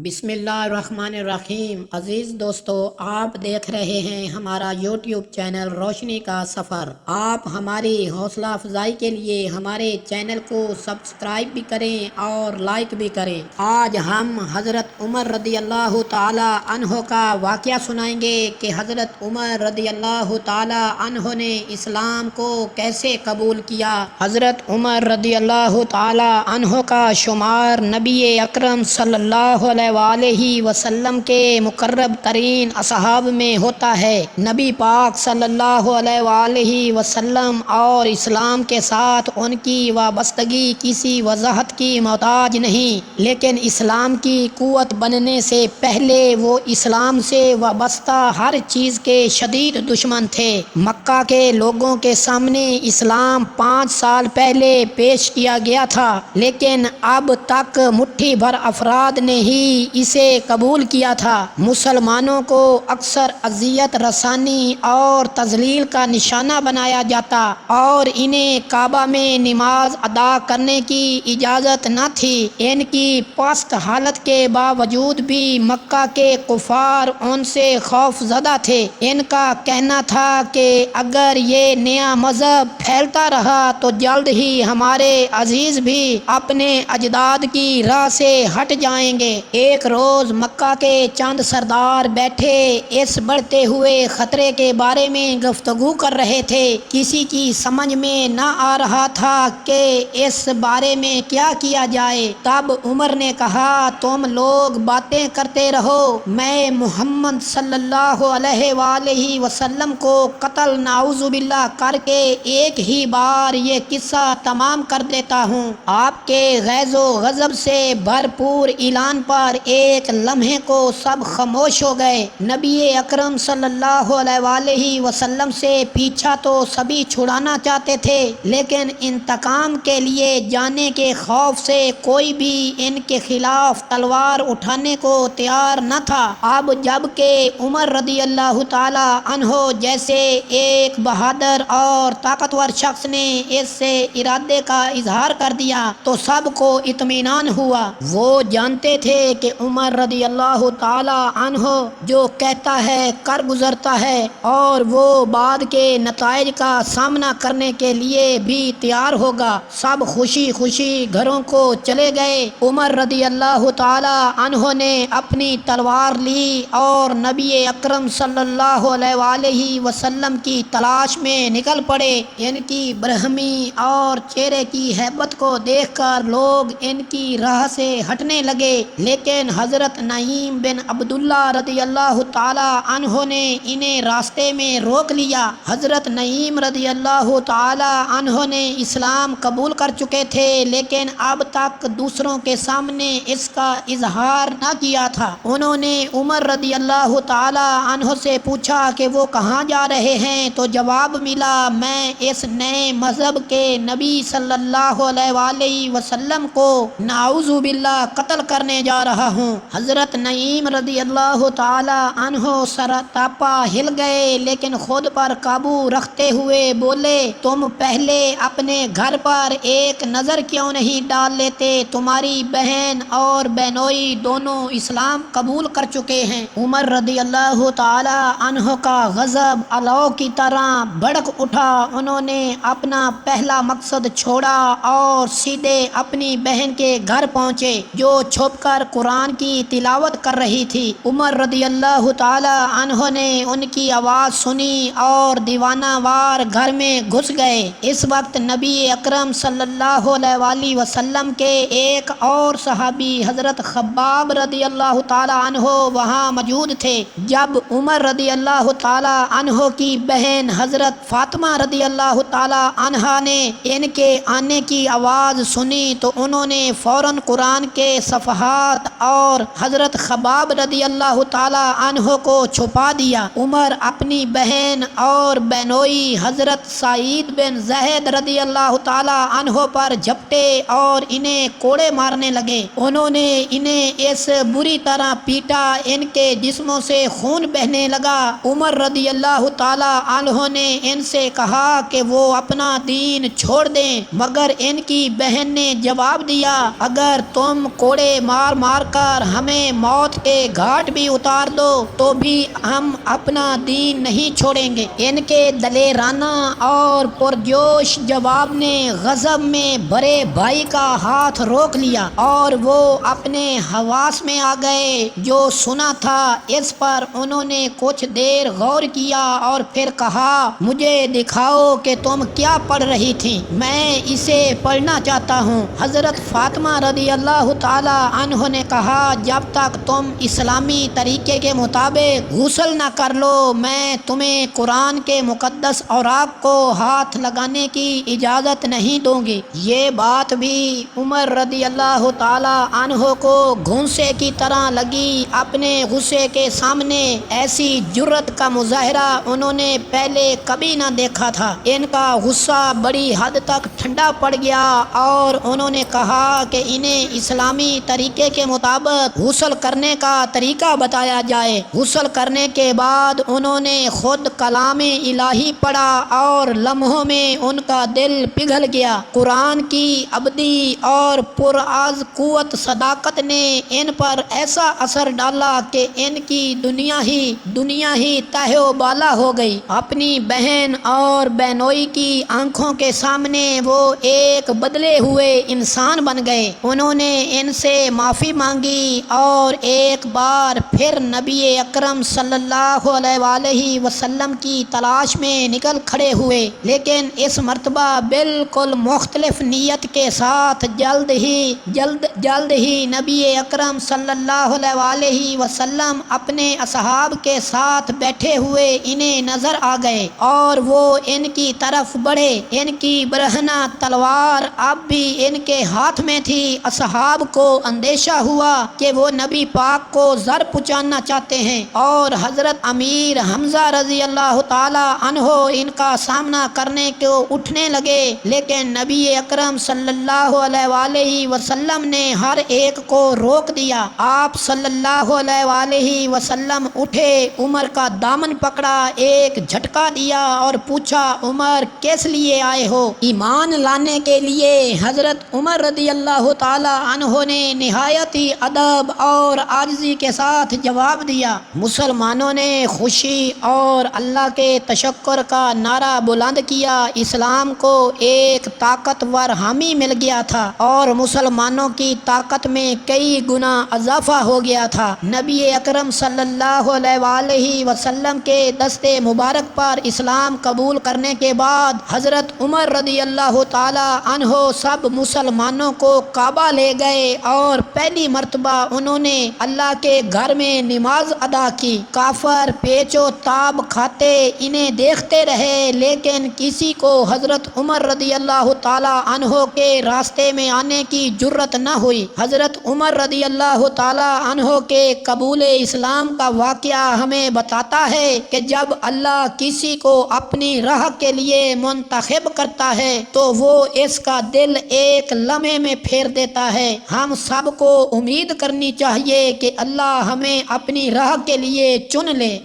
بسم اللہ الرحمن الرحیم۔ عزیز دوستو، آپ دیکھ رہے ہیں ہمارا یوٹیوب چینل روشنی کا سفر۔ آپ ہماری حوصلہ افزائی کے لیے ہمارے چینل کو سبسکرائب بھی کریں اور لائک بھی کریں۔ آج ہم حضرت عمر رضی اللہ تعالی عنہ کا واقعہ سنائیں گے کہ حضرت عمر رضی اللہ تعالی عنہ نے اسلام کو کیسے قبول کیا۔ حضرت عمر رضی اللہ تعالی عنہ کا شمار نبی اکرم صلی اللہ علیہ وسلم کے مقرب ترین اصحاب میں ہوتا ہے۔ نبی پاک صلی اللہ علیہ وسلم اور اسلام کے ساتھ ان کی وابستگی کسی وضاحت کی محتاج نہیں، لیکن اسلام کی قوت بننے سے پہلے وہ اسلام سے وابستہ ہر چیز کے شدید دشمن تھے۔ مکہ کے لوگوں کے سامنے اسلام 5 سال پہلے پیش کیا گیا تھا، لیکن اب تک مٹھی بھر افراد نے ہی اسے قبول کیا تھا۔ مسلمانوں کو اکثر اذیت رسانی اور تذلیل کا نشانہ بنایا جاتا اور انہیں کعبہ میں نماز ادا کرنے کی اجازت نہ تھی۔ ان کی پست حالت کے باوجود بھی مکہ کے کفار ان سے خوف زدہ تھے۔ ان کا کہنا تھا کہ اگر یہ نیا مذہب پھیلتا رہا تو جلد ہی ہمارے عزیز بھی اپنے اجداد کی راہ سے ہٹ جائیں گے۔ ایک روز مکہ کے چند سردار بیٹھے اس بڑھتے ہوئے خطرے کے بارے میں گفتگو کر رہے تھے۔ کسی کی سمجھ میں نہ آ رہا تھا کہ اس بارے میں کیا کیا جائے۔ تب عمر نے کہا، تم لوگ باتیں کرتے رہو، میں محمد صلی اللہ علیہ وآلہ وسلم کو قتل نعوذ باللہ کر کے ایک ہی بار یہ قصہ تمام کر دیتا ہوں۔ آپ کے غیظ و غضب سے بھرپور اعلان پر ایک لمحے کو سب خاموش ہو گئے۔ نبی اکرم صلی اللہ علیہ وسلم سے پیچھا تو سبھی چھڑانا چاہتے تھے، لیکن انتقام کے لیے جانے کے خوف سے کوئی بھی ان کے خلاف تلوار اٹھانے کو تیار نہ تھا۔ اب جب کہ عمر رضی اللہ تعالی عنہ جیسے ایک بہادر اور طاقتور شخص نے اس سے ارادے کا اظہار کر دیا تو سب کو اطمینان ہوا۔ وہ جانتے تھے کہ عمر رضی اللہ تعالی عنہ جو کہتا ہے کر گزرتا ہے اور وہ بعد کے نتائج کا سامنا کرنے کے لیے بھی تیار ہوگا۔ سب خوشی خوشی گھروں کو چلے گئے۔ عمر رضی اللہ تعالی عنہ نے اپنی تلوار لی اور نبی اکرم صلی اللہ علیہ وسلم کی تلاش میں نکل پڑے۔ ان کی برہمی اور چہرے کی ہیبت کو دیکھ کر لوگ ان کی راہ سے ہٹنے لگے، لیکن حضرت نعیم بن عبداللہ رضی اللہ تعالی عنہ نے انہیں راستے میں روک لیا۔ حضرت نعیم رضی اللہ تعالی عنہ نے اسلام قبول کر چکے تھے، لیکن اب تک دوسروں کے سامنے اس کا اظہار نہ کیا تھا۔ انہوں نے عمر رضی اللہ تعالی عنہ سے پوچھا کہ وہ کہاں جا رہے ہیں، تو جواب ملا، میں اس نئے مذہب کے نبی صلی اللہ علیہ وسلم کو نعوذ باللہ قتل کرنے جا رہا ہوں۔ حضرت نعیم رضی اللہ تعالی عنہ سر تاپا ہل گئے، لیکن خود پر قابو رکھتے ہوئے بولے، تم پہلے اپنے گھر پر ایک نظر کیوں نہیں ڈال لیتے؟ تمہاری بہن اور بہنوئی دونوں اسلام قبول کر چکے ہیں۔ عمر رضی اللہ تعالی عنہ کا غضب الو کی طرح بھڑک اٹھا۔ انہوں نے اپنا پہلا مقصد چھوڑا اور سیدھے اپنی بہن کے گھر پہنچے جو چھپ کر قرآن کی تلاوت کر رہی تھی۔ عمر رضی اللہ تعالی عنہ نے ان کی آواز سنی اور دیوانہ وار گھر میں گھس گئے۔ اس وقت نبی اکرم صلی اللہ علیہ وسلم کے ایک اور صحابی حضرت خباب رضی اللہ تعالی عنہ وہاں موجود تھے۔ جب عمر رضی اللہ تعالی عنہ کی بہن حضرت فاطمہ رضی اللہ تعالی عنہا نے ان کے آنے کی آواز سنی تو انہوں نے فوراً قرآن کے صفحات اور حضرت خباب رضی اللہ تعالی عنہ کو چھپا دیا۔ عمر اپنی بہن اور بہنوئی حضرت سعید بن زید رضی اللہ تعالی عنہ پر جھپٹے اور انہیں کوڑے مارنے لگے۔ انہوں نے انہیں اس بری طرح پیٹا ان کے جسموں سے خون بہنے لگا۔ عمر رضی اللہ تعالی عنہ نے ان سے کہا کہ وہ اپنا دین چھوڑ دیں، مگر ان کی بہن نے جواب دیا، اگر تم کوڑے مار مار کر ہمیں موت کے گھاٹ بھی اتار دو تو بھی ہم اپنا دین نہیں چھوڑیں گے۔ ان کے دلیرانہ اور پرجوش جواب نے غضب میں بھرے بھائی کا ہاتھ روک لیا اور وہ اپنے حواس میں آ گئے۔ جو سنا تھا اس پر انہوں نے کچھ دیر غور کیا اور پھر کہا، مجھے دکھاؤ کہ تم کیا پڑھ رہی تھی، میں اسے پڑھنا چاہتا ہوں۔ حضرت فاطمہ رضی اللہ تعالی عنہ نے کہا، جب تک تم اسلامی طریقے کے مطابق غسل نہ کر لو میں تمہیں قرآن کے مقدس اوراق کو ہاتھ لگانے کی اجازت نہیں دوں گی۔ یہ بات بھی عمر رضی اللہ تعالی عنہ کو گھونسے کی طرح لگی۔ اپنے غصے کے سامنے ایسی جرأت کا مظاہرہ انہوں نے پہلے کبھی نہ دیکھا تھا۔ ان کا غصہ بڑی حد تک ٹھنڈا پڑ گیا اور انہوں نے کہا کہ انہیں اسلامی طریقے کے مطابق غسل کرنے کا طریقہ بتایا جائے۔ غسل کرنے کے بعد انہوں نے خود کلام الہی پڑھا اور لمحوں میں ان کا دل پگھل گیا۔ قرآن کی ابدی اور پرآز قوت صداقت نے ان پر ایسا اثر ڈالا کہ ان کی دنیا ہی تہہ و بالا ہو گئی۔ اپنی بہن اور بہنوئی کی آنکھوں کے سامنے وہ ایک بدلے ہوئے انسان بن گئے۔ انہوں نے ان سے معافی مانگی اور ایک بار پھر نبی اکرم صلی اللہ علیہ وآلہ وسلم کی تلاش میں نکل کھڑے ہوئے، لیکن اس مرتبہ بالکل مختلف نیت کے ساتھ۔ جلد ہی نبی اکرم صلی اللہ علیہ وآلہ وسلم اپنے اصحاب کے ساتھ بیٹھے ہوئے انہیں نظر آ گئے اور وہ ان کی طرف بڑھے۔ ان کی برہنہ تلوار اب بھی ان کے ہاتھ میں تھی۔ اصحاب کو اندیشہ ہوا کہ وہ نبی پاک کو زر پہنچانا چاہتے ہیں اور حضرت امیر حمزہ رضی اللہ تعالی عنہ ان کا سامنا کرنے کو اٹھنے لگے، لیکن نبی اکرم صلی اللہ علیہ وآلہ وسلم نے ہر ایک کو روک دیا۔ آپ صلی اللہ علیہ وآلہ وسلم اٹھے، عمر کا دامن پکڑا، ایک جھٹکا دیا اور پوچھا، عمر کس لیے آئے ہو؟ ایمان لانے کے لیے۔ حضرت عمر رضی اللہ تعالی عنہ نے نہایت ہی ادب اور عاجزی کے ساتھ جواب دیا۔ مسلمانوں نے خوشی اور اللہ کے تشکر کا نعرہ بلند کیا۔ اسلام کو ایک طاقتور حامی مل گیا تھا اور مسلمانوں کی طاقت میں کئی گنا اضافہ ہو گیا تھا۔ نبی اکرم صلی اللہ علیہ وآلہ وسلم کے دست مبارک پر اسلام قبول کرنے کے بعد حضرت عمر رضی اللہ تعالی عنہ سب مسلمانوں کو کعبہ لے گئے اور پہلی مرتبہ انہوں نے اللہ کے گھر میں نماز ادا کی۔ کافر پیچ و تاب کھاتے انہیں دیکھتے رہے، لیکن کسی کو حضرت عمر رضی اللہ تعالی عنہ کے راستے میں آنے کی جرأت نہ ہوئی۔ حضرت عمر رضی اللہ تعالی عنہ کے قبول اسلام کا واقعہ ہمیں بتاتا ہے کہ جب اللہ کسی کو اپنی راہ کے لیے منتخب کرتا ہے تو وہ اس کا دل ایک لمحے میں پھیر دیتا ہے۔ ہم سب کو امید کرنی چاہیے کہ اللہ ہمیں اپنی راہ کے لیے چن لے۔